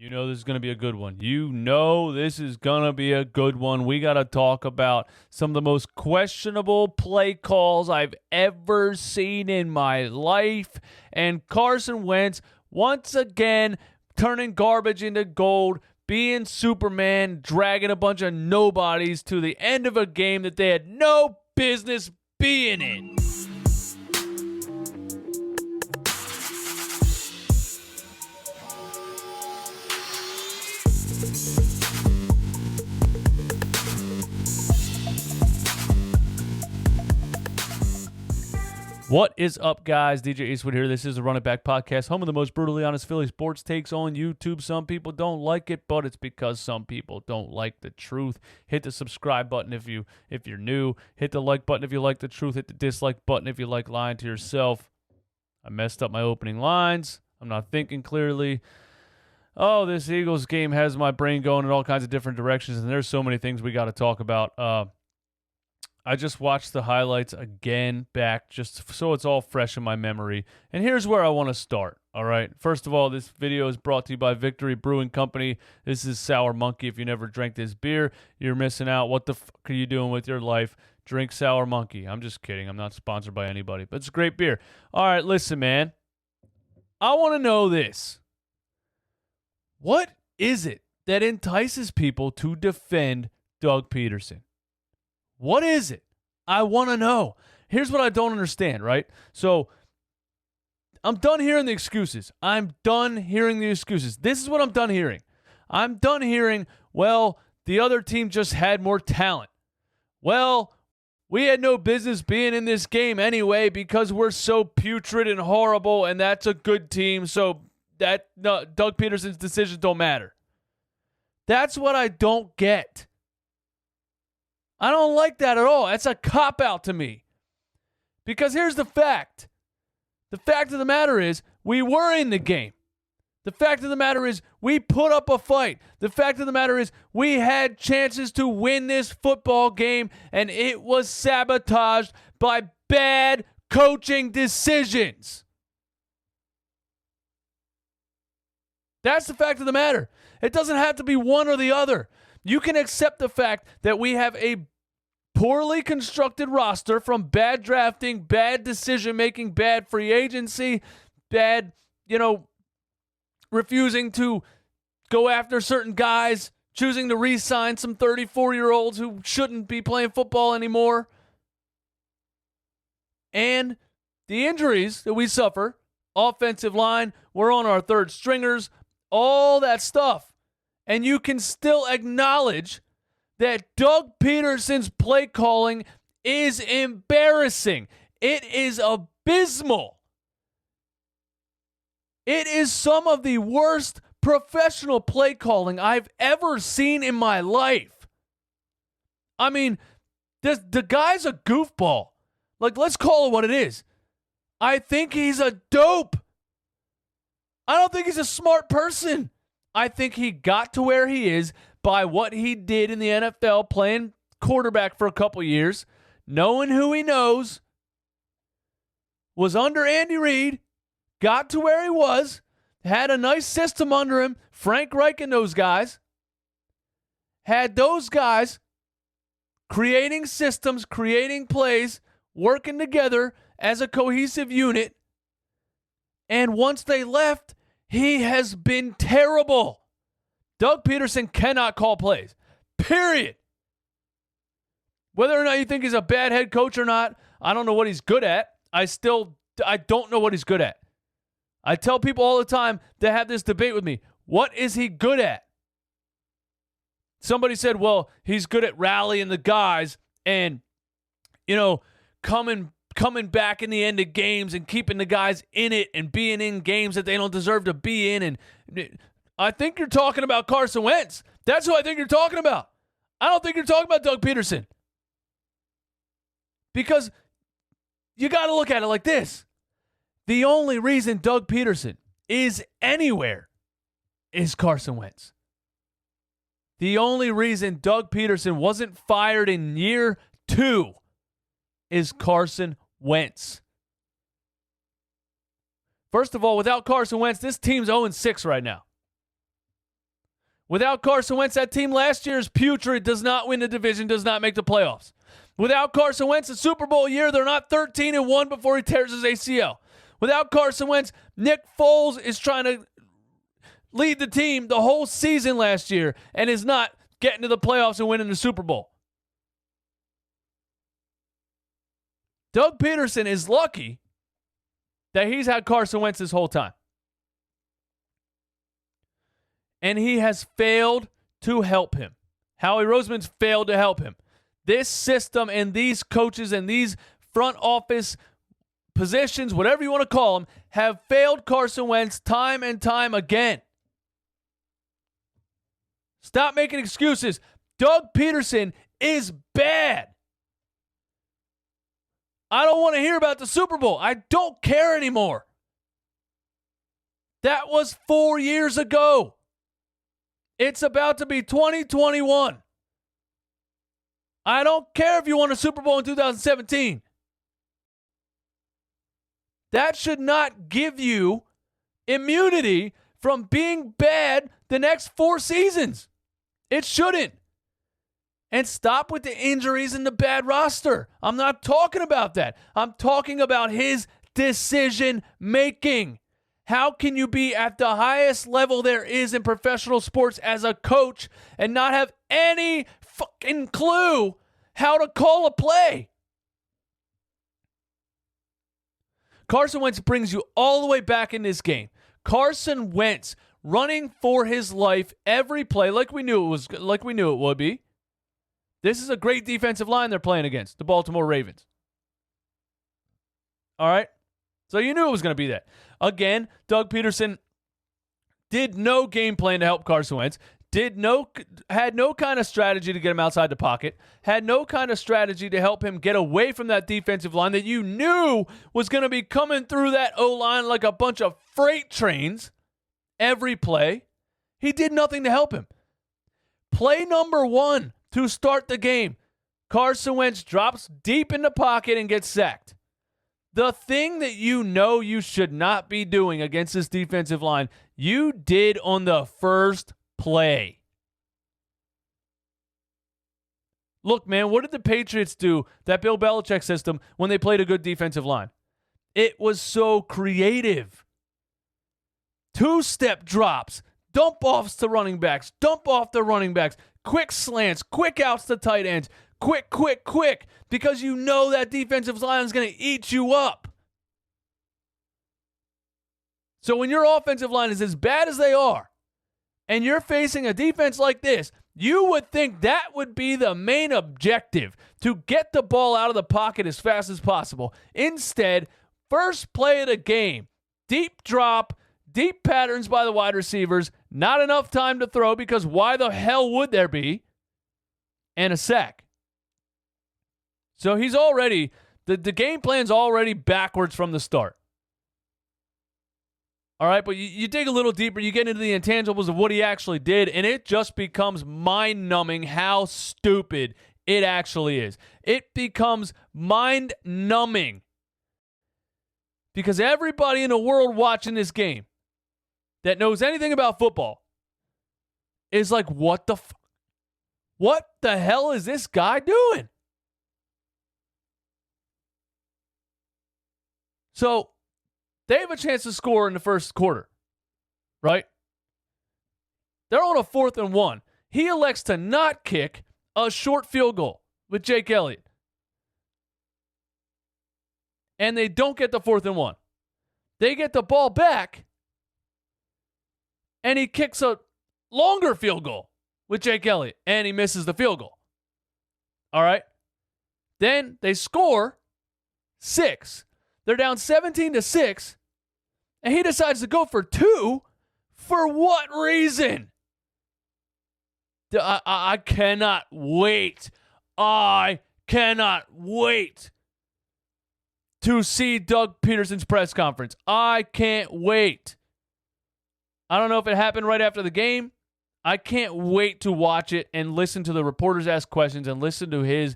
You know this is going to be a good one. You know this is going to be a good one. We got to talk about some of the most questionable play calls I've ever seen in my life. And Carson Wentz, once again, turning garbage into gold, being Superman, dragging a bunch of nobodies to the end of a game that they had no business being in. What is up, guys? DJ Eastwood here. This is the Run It Back Podcast, home of the most brutally honest Philly sports takes on YouTube. Some people don't like it, but it's because some people don't like the truth. Hit the subscribe button if you're new. Hit the like button if you like the truth. Hit the dislike button if you like lying to yourself. I messed up my opening lines. I'm not thinking clearly. Oh, this Eagles game has my brain going in all kinds of different directions, and there's so many things we got to talk about. I just watched the highlights again back just so it's all fresh in my memory. And here's where I want to start, all right? First of all, this video is brought to you by Victory Brewing Company. This is Sour Monkey. If you never drank this beer, you're missing out. What the fuck are you doing with your life? Drink Sour Monkey. I'm just kidding. I'm not sponsored by anybody, but it's a great beer. All right, listen, man. I want to know this. What is it that entices people to defend Doug Pederson? What is it? I want to know. Here's what I don't understand, right? So I'm done hearing the excuses. This is what I'm done hearing. I'm done hearing, well, the other team just had more talent. Well, we had no business being in this game anyway because we're so putrid and horrible, and that's a good team, so Doug Pederson's decisions don't matter. That's what I don't get. I don't like that at all. That's a cop-out to me. Because here's the fact. The fact of the matter is, we were in the game. The fact of the matter is, we put up a fight. The fact of the matter is, we had chances to win this football game, and it was sabotaged by bad coaching decisions. That's the fact of the matter. It doesn't have to be one or the other. You can accept the fact that we have a poorly constructed roster from bad drafting, bad decision-making, bad free agency, bad, refusing to go after certain guys, choosing to re-sign some 34-year-olds who shouldn't be playing football anymore. And the injuries that we suffer, offensive line, we're on our third stringers, all that stuff. And you can still acknowledge that Doug Pederson's play calling is embarrassing. It is abysmal. It is some of the worst professional play calling I've ever seen in my life. I mean, the guy's a goofball. Like, let's call it what it is. I think he's a dope. I don't think he's a smart person. I think he got to where he is by what he did in the NFL, playing quarterback for a couple years, knowing who he knows, was under Andy Reid, got to where he was, had a nice system under him, Frank Reich and those guys, had those guys creating systems, creating plays, working together as a cohesive unit, and once they left, he has been terrible. Doug Pederson cannot call plays. Period. Whether or not you think he's a bad head coach or not, I don't know what he's good at. I don't know what he's good at. I tell people all the time that have this debate with me, what is he good at? Somebody said, well, he's good at rallying the guys and, coming back in the end of games and keeping the guys in it and being in games that they don't deserve to be in. And I think you're talking about Carson Wentz. That's who I think you're talking about. I don't think you're talking about Doug Pederson. Because you got to look at it like this. The only reason Doug Pederson is anywhere is Carson Wentz. The only reason Doug Pederson wasn't fired in year 2 is Carson Wentz. First of all, without Carson Wentz, this team's 0-6 right now. Without Carson Wentz, that team last year is putrid, does not win the division, does not make the playoffs. Without Carson Wentz, the Super Bowl year, they're not 13-1 before he tears his ACL. Without Carson Wentz, Nick Foles is trying to lead the team the whole season last year and is not getting to the playoffs and winning the Super Bowl. Doug Pederson is lucky that he's had Carson Wentz this whole time. And he has failed to help him. Howie Roseman's failed to help him. This system and these coaches and these front office positions, whatever you want to call them, have failed Carson Wentz time and time again. Stop making excuses. Doug Pederson is bad. I don't want to hear about the Super Bowl. I don't care anymore. That was 4 years ago. It's about to be 2021. I don't care if you won a Super Bowl in 2017. That should not give you immunity from being bad the next 4 seasons. It shouldn't. And stop with the injuries and the bad roster. I'm not talking about that. I'm talking about his decision making. How can you be at the highest level there is in professional sports as a coach and not have any fucking clue how to call a play? Carson Wentz brings you all the way back in this game. Carson Wentz running for his life every play like we knew it would be. This is a great defensive line they're playing against, the Baltimore Ravens. All right? So you knew it was going to be that. Again, Doug Pederson did no game plan to help Carson Wentz, had no kind of strategy to get him outside the pocket, had no kind of strategy to help him get away from that defensive line that you knew was going to be coming through that O-line like a bunch of freight trains every play. He did nothing to help him. Play number 1 to start the game, Carson Wentz drops deep in the pocket and gets sacked. The thing that you know you should not be doing against this defensive line, you did on the first play. Look, man, what did the Patriots do, that Bill Belichick system, when they played a good defensive line? It was so creative. 2-step drops, dump offs to running backs, dump off the running backs, quick slants, quick outs to tight ends, quick, because you know that defensive line is going to eat you up. So when your offensive line is as bad as they are, and you're facing a defense like this, you would think that would be the main objective, to get the ball out of the pocket as fast as possible. Instead, first play of the game, deep drop, deep patterns by the wide receivers, not enough time to throw because why the hell would there be? And a sack. So he's already, the game plan's already backwards from the start. All right, but you dig a little deeper, you get into the intangibles of what he actually did, and it just becomes mind-numbing how stupid it actually is. It becomes mind-numbing because everybody in the world watching this game that knows anything about football is like, what the hell is this guy doing? So they have a chance to score in the first quarter, right? They're on a 4th and 1. He elects to not kick a short field goal with Jake Elliott. And they don't get the 4th and 1. They get the ball back, and he kicks a longer field goal with Jake Elliott, and he misses the field goal. All right? Then they score 6. They're down 17-6, and he decides to go for 2. For what reason? I cannot wait. I cannot wait to see Doug Pederson's press conference. I can't wait. I don't know if it happened right after the game. I can't wait to watch it and listen to the reporters ask questions and listen to his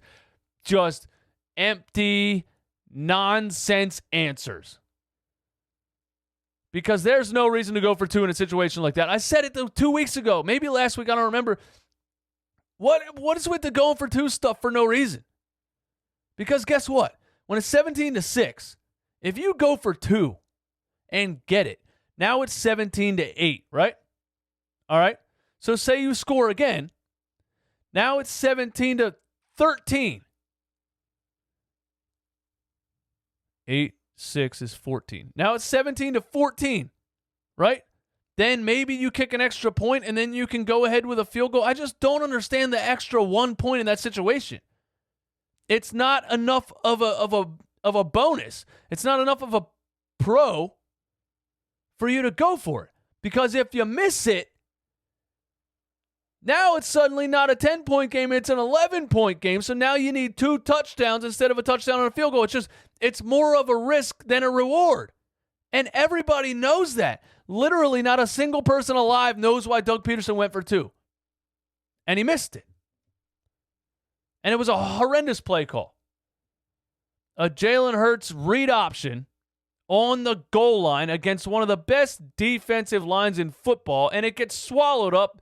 just empty nonsense answers. because there's no reason to go for 2 in a situation like that. I said it 2 weeks ago, maybe last week, I don't remember. What is with the going for 2 stuff for no reason? Because guess what? When it's 17-6, if you go for 2 and get it, now it's 17-8, right? All right. So say you score again. Now it's 17-13. 8, 6 is 14. Now it's 17-14, right? Then maybe you kick an extra point and then you can go ahead with a field goal. I just don't understand the extra 1 point in that situation. It's not enough of a bonus. It's not enough of a pro for you to go for it. Because if you miss it, now it's suddenly not a 10-point game, it's an 11-point game. So now you need 2 touchdowns instead of a touchdown and a field goal. It's more of a risk than a reward. And everybody knows that. Literally not a single person alive knows why Doug Pederson went for 2. And he missed it. And it was a horrendous play call. A Jalen Hurts read option on the goal line against one of the best defensive lines in football, and it gets swallowed up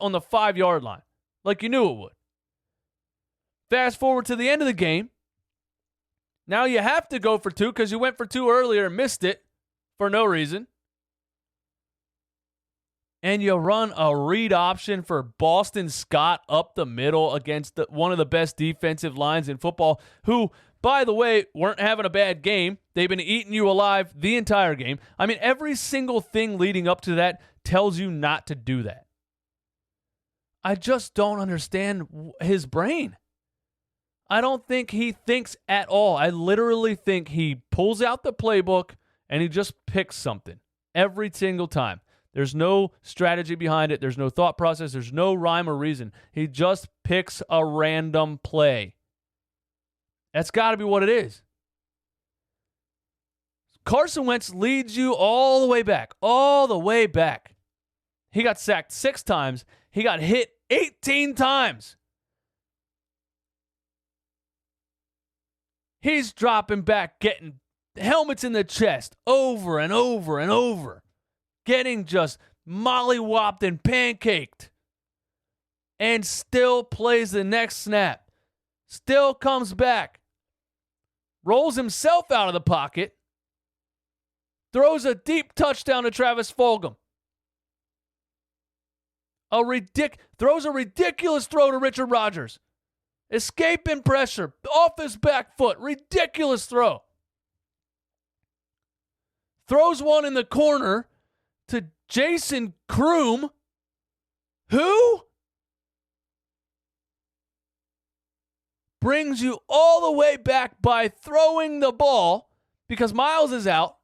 on the 5-yard line, like you knew it would. Fast forward to the end of the game. Now you have to go for 2 because you went for 2 earlier and missed it for no reason. And you run a read option for Boston Scott up the middle against one of the best defensive lines in football, who, by the way, weren't having a bad game. They've been eating you alive the entire game. I mean, every single thing leading up to that tells you not to do that. I just don't understand his brain. I don't think he thinks at all. I literally think he pulls out the playbook and he just picks something every single time. There's no strategy behind it. There's no thought process. There's no rhyme or reason. He just picks a random play. That's got to be what it is. Carson Wentz leads you all the way back. All the way back. He got sacked 6 times. He got hit 18 times. He's dropping back, getting helmets in the chest over and over and over. Getting just mollywopped and pancaked. And still plays the next snap. Still comes back. Rolls himself out of the pocket. Throws a deep touchdown to Travis Fulgham. Throws a ridiculous throw to Richard Rodgers. Escaping pressure. Off his back foot. Ridiculous throw. Throws one in the corner to Jason Kroom. Who? Brings you all the way back by throwing the ball because Miles is out.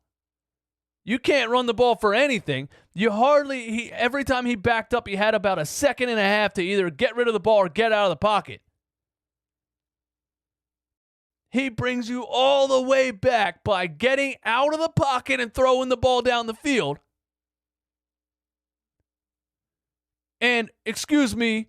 You can't run the ball for anything. Every time he backed up, he had about a second and a half to either get rid of the ball or get out of the pocket. He brings you all the way back by getting out of the pocket and throwing the ball down the field. And, excuse me,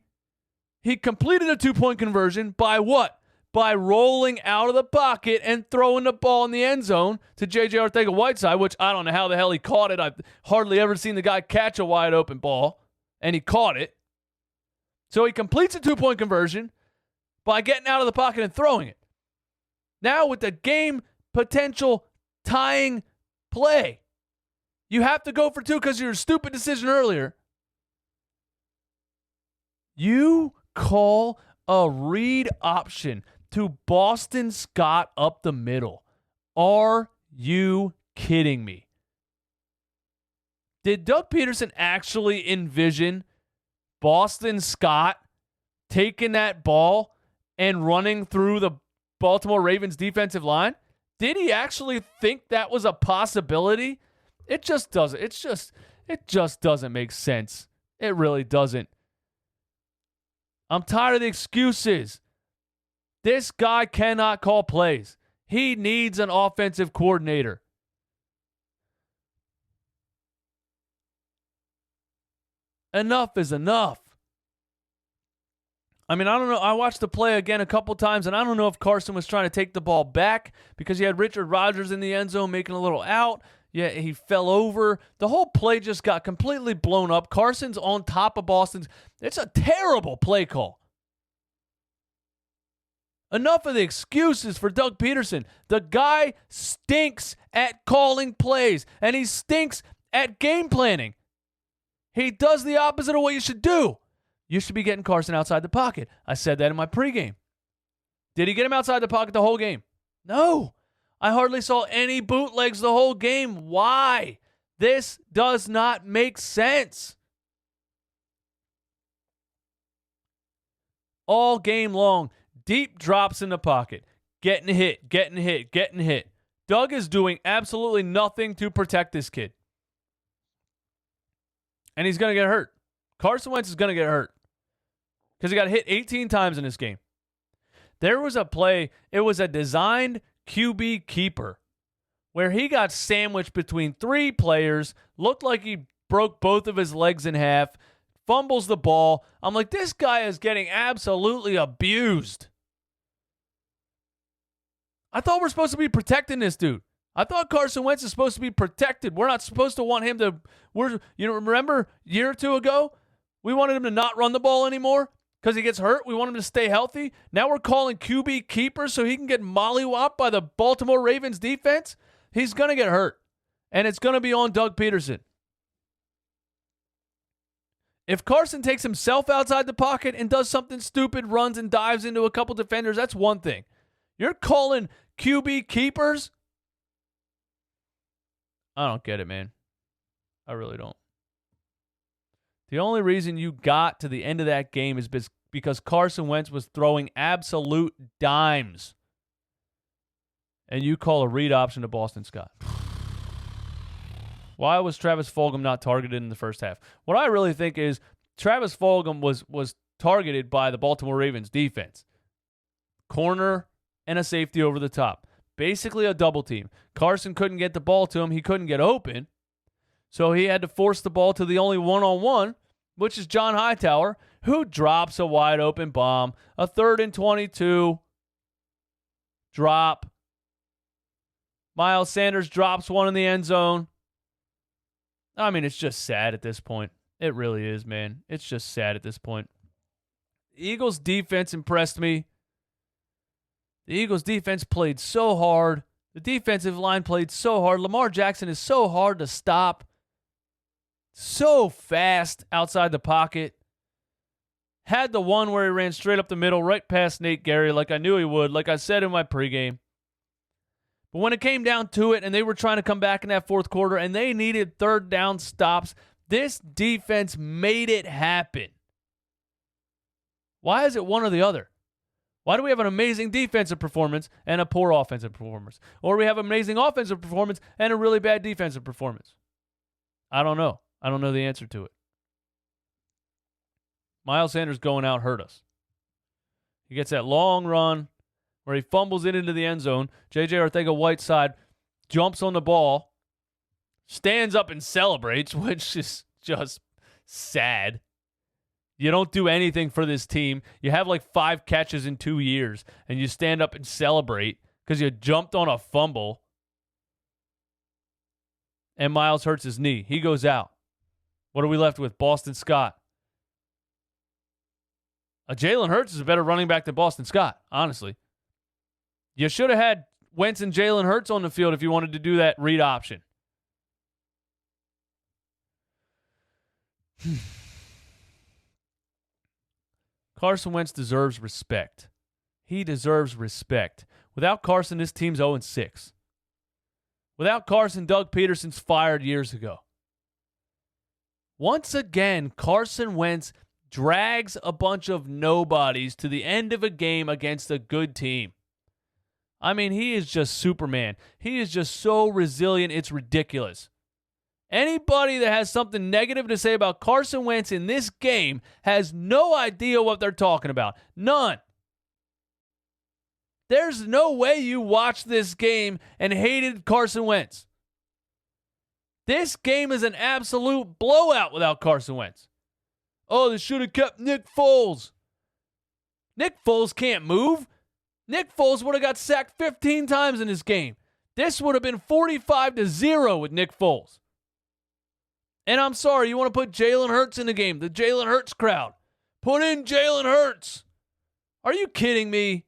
he completed a 2-point conversion by what? By rolling out of the pocket and throwing the ball in the end zone to J.J. Arcega-Whiteside, which I don't know how the hell he caught it. I've hardly ever seen the guy catch a wide open ball, and he caught it. So he completes a 2-point conversion by getting out of the pocket and throwing it. Now with the game potential tying play, you have to go for 2 because of your stupid decision earlier. You call a read option to Boston Scott up the middle. Are you kidding me? Did Doug Pederson actually envision Boston Scott taking that ball and running through the Baltimore Ravens defensive line? Did he actually think that was a possibility? It just doesn't. It just doesn't make sense. It really doesn't. I'm tired of the excuses. This guy cannot call plays. He needs an offensive coordinator. Enough is enough. I mean, I don't know. I watched the play again a couple times, and I don't know if Carson was trying to take the ball back because he had Richard Rodgers in the end zone making a little out. Yeah, he fell over. The whole play just got completely blown up. Carson's on top of Boston's. It's a terrible play call. Enough of the excuses for Doug Pederson. The guy stinks at calling plays, and he stinks at game planning. He does the opposite of what you should do. You should be getting Carson outside the pocket. I said that in my pregame. Did he get him outside the pocket the whole game? No. I hardly saw any bootlegs the whole game. Why? This does not make sense. All game long, deep drops in the pocket. Getting hit. Doug is doing absolutely nothing to protect this kid. And he's going to get hurt. Carson Wentz is going to get hurt. Because he got hit 18 times in this game. There was a play, it was a designed QB keeper, where he got sandwiched between 3 players, looked like he broke both of his legs in half, fumbles the ball. I'm like, this guy is getting absolutely abused. I thought we're supposed to be protecting this dude. I thought Carson Wentz is supposed to be protected. We're not supposed to want him to, remember a year or two ago, we wanted him to not run the ball anymore because he gets hurt. We want him to stay healthy. Now we're calling QB keeper so he can get mollywopped by the Baltimore Ravens defense. He's going to get hurt, and it's going to be on Doug Pederson. If Carson takes himself outside the pocket and does something stupid, runs and dives into a couple defenders, that's one thing. You're calling QB keepers? I don't get it, man. I really don't. The only reason you got to the end of that game is because Carson Wentz was throwing absolute dimes. And you call a read option to Boston Scott. Why was Travis Fulgham not targeted in the first half? What I really think is Travis Fulgham was targeted by the Baltimore Ravens defense. Corner and a safety over the top. Basically a double team. Carson couldn't get the ball to him. He couldn't get open. So he had to force the ball to the only one-on-one, which is John Hightower, who drops a wide open bomb. A 3rd and 22. Drop. Miles Sanders drops one in the end zone. I mean, it's just sad at this point. It really is, man. It's just sad at this point. The Eagles' defense impressed me. The Eagles' defense played so hard. The defensive line played so hard. Lamar Jackson is so hard to stop. So fast outside the pocket. Had the one where he ran straight up the middle, right past Nate Gary, like I knew he would, like I said in my pregame. But when it came down to it, and they were trying to come back in that fourth quarter, and they needed 3rd down stops, this defense made it happen. Why is it one or the other? Why do we have an amazing defensive performance and a poor offensive performance? Or we have amazing offensive performance and a really bad defensive performance? I don't know. I don't know the answer to it. Miles Sanders going out hurt us. He gets that long run where he fumbles it into the end zone. J.J. Arcega-Whiteside jumps on the ball, stands up and celebrates, which is just sad. You don't do anything for this team. You have like 5 catches in 2 years, and you stand up and celebrate because you jumped on a fumble. And Miles hurts his knee. He goes out. What are we left with? Boston Scott. Jalen Hurts is a better running back than Boston Scott, honestly. You should have had Wentz and Jalen Hurts on the field if you wanted to do that read option. Carson Wentz deserves respect. He deserves respect. Without Carson, this team's 0-6. Without Carson, Doug Pederson's fired years ago. Once again, Carson Wentz drags a bunch of nobodies to the end of a game against a good team. I mean, he is just Superman. He is just so resilient, it's ridiculous. Anybody that has something negative to say about Carson Wentz in this game has no idea what they're talking about. None. There's no way you watched this game and hated Carson Wentz. This game is an absolute blowout without Carson Wentz. Oh, they should have kept Nick Foles. Nick Foles can't move. Nick Foles would have got sacked 15 times in this game. This would have been 45-0 with Nick Foles. And I'm sorry, you want to put Jalen Hurts in the game, the Jalen Hurts crowd. Put in Jalen Hurts. Are you kidding me?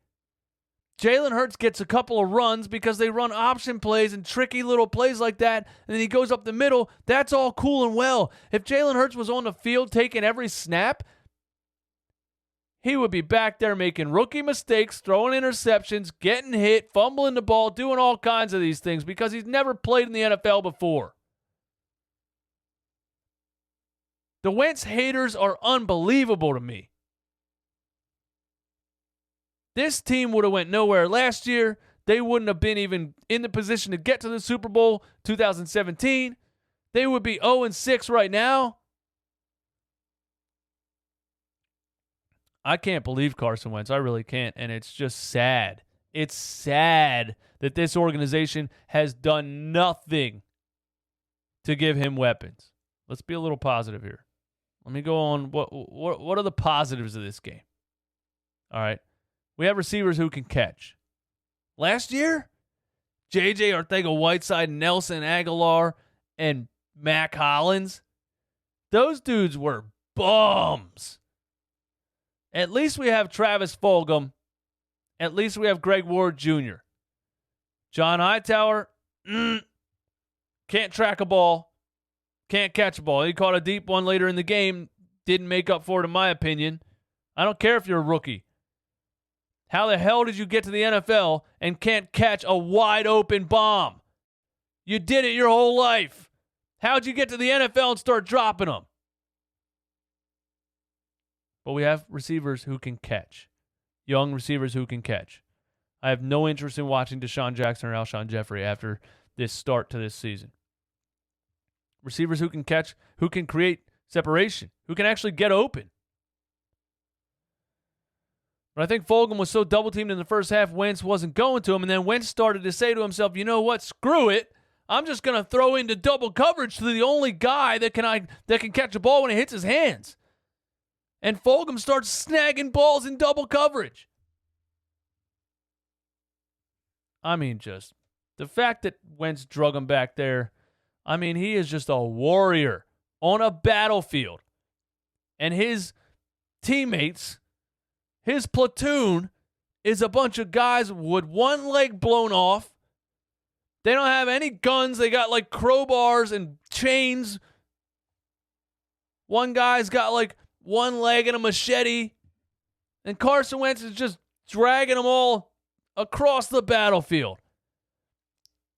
Jalen Hurts gets a couple of runs because they run option plays and tricky little plays like that, and then he goes up the middle. That's all cool and well. If Jalen Hurts was on the field taking every snap, he would be back there making rookie mistakes, throwing interceptions, getting hit, fumbling the ball, doing all kinds of these things because he's never played in the NFL before. The Wentz haters are unbelievable to me. This team would have went nowhere last year. They wouldn't have been even in the position to get to the Super Bowl 2017. They would be 0-6 right now. I can't believe Carson Wentz. I really can't. And it's just sad. It's sad that this organization has done nothing to give him weapons. Let's be a little positive here. Let me go on. What are the positives of this game? All right. We have receivers who can catch. Last year, J.J. Arcega-Whiteside, Nelson Aguilar, and Mac Hollins, those dudes were bums. At least we have Travis Fulgham. At least we have Greg Ward Jr. John Hightower, can't track a ball, can't catch a ball. He caught a deep one later in the game, didn't make up for it in my opinion. I don't care if you're a rookie. How the hell did you get to the NFL and can't catch a wide open bomb? You did it your whole life. How'd you get to the NFL and start dropping them? But we have receivers who can catch. Young receivers who can catch. I have no interest in watching Deshaun Jackson or Alshon Jeffrey after this start to this season. Receivers who can catch, who can create separation, who can actually get open. But I think Fulgham was so double-teamed in the first half, Wentz wasn't going to him, and then Wentz started to say to himself, you know what, screw it. I'm just going to throw into double coverage to the only guy that can catch a ball when it hits his hands. And Fulgham starts snagging balls in double coverage. I mean, just the fact that Wentz drug him back there, I mean, he is just a warrior on a battlefield. And his teammates, his platoon, is a bunch of guys with one leg blown off. They don't have any guns. They got like crowbars and chains. One guy's got like one leg and a machete. And Carson Wentz is just dragging them all across the battlefield.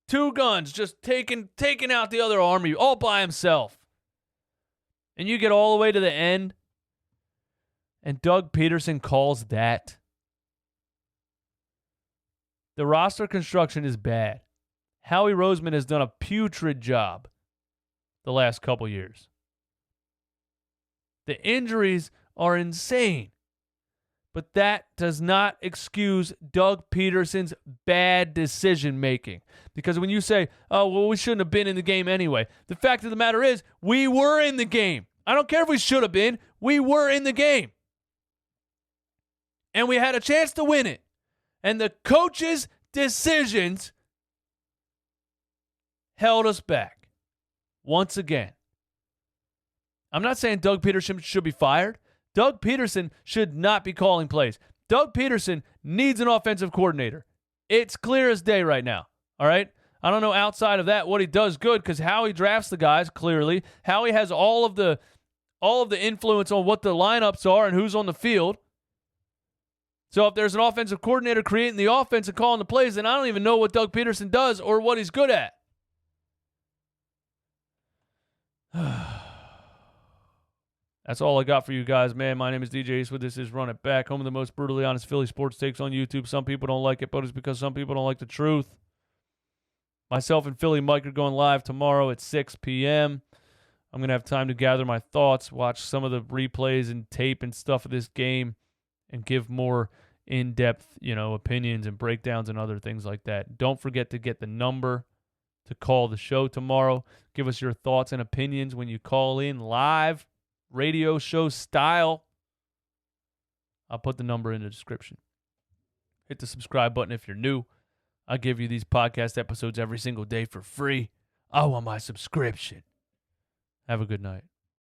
Two guns, just taking out the other army all by himself. And you get all the way to the end, and Doug Pederson calls that. The roster construction is bad. Howie Roseman has done a putrid job the last couple years. The injuries are insane. But that does not excuse Doug Pederson's bad decision-making. Because when you say, oh, well, we shouldn't have been in the game anyway, the fact of the matter is, we were in the game. I don't care if we should have been. We were in the game. And we had a chance to win it. And the coach's decisions held us back. Once again. I'm not saying Doug Pederson should be fired. Doug Pederson should not be calling plays. Doug Pederson needs an offensive coordinator. It's clear as day right now. All right? I don't know outside of that what he does good, because Howie drafts the guys, clearly. Howie has all of the influence on what the lineups are and who's on the field. So if there's an offensive coordinator creating the offense and calling the plays, then I don't even know what Doug Pederson does or what he's good at. That's all I got for you guys, man. My name is DJ Eastwood. This is Run It Back, home of the most brutally honest Philly sports takes on YouTube. Some people don't like it, but it's because some people don't like the truth. Myself and Philly Mike are going live tomorrow at 6 p.m. I'm going to have time to gather my thoughts, watch some of the replays and tape and stuff of this game, and give more in-depth, opinions and breakdowns and other things like that. Don't forget to get the number to call the show tomorrow. Give us your thoughts and opinions when you call in live, radio show style. I'll put the number in the description. Hit the subscribe button if you're new. I give you these podcast episodes every single day for free. I want my subscription. Have a good night.